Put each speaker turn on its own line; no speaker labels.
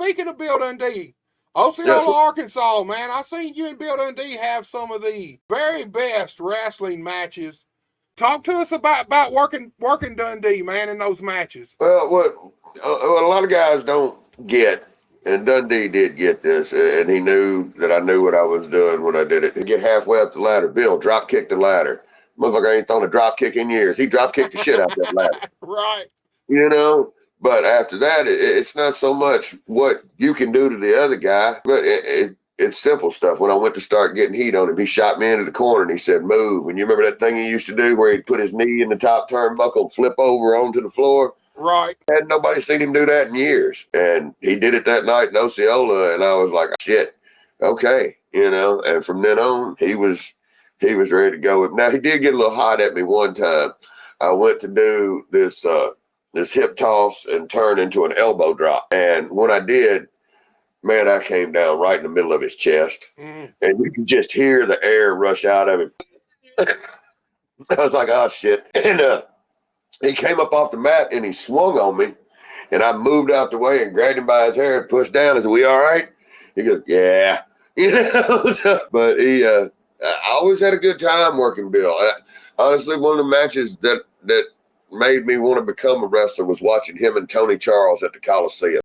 speaking of Bill Dundee,
Yes.
Osceola, Arkansas, man, I seen you and Bill Dundee have some of the very best wrestling matches. Talk to us about working Dundee, man, in those matches.
Well, what a lot of guys don't get, and Dundee did get this, and he knew that I knew what I was doing when I did it. To get halfway up the ladder, Bill drop kicked the ladder. Motherfucker ain't thrown a drop kick in years. He drop kicked the shit out that ladder.
Right.
You know? But after that, it's not so much what you can do to the other guy, but it's simple stuff. When I went to start getting heat on him, he shot me into the corner and he said, move. And you remember that thing he used to do where he'd put his knee in the top turnbuckle and flip over onto the floor?
Right.
Had nobody seen him do that in years. And he did it that night in Osceola, and I was like, shit, okay. And from then on, he was ready to go. Now, he did get a little hot at me one time. I went to do this hip toss and turn into an elbow drop. And when I did, man, I came down right in the middle of his chest. And you could just hear the air rush out of him. I was like, oh, shit. And he came up off the mat and he swung on me. And I moved out the way and grabbed him by his hair and pushed down. I said, we all right? He goes, yeah. But I always had a good time working Bill. Honestly, one of the matches that made me want to become a wrestler was watching him and Tony Charles at the Coliseum.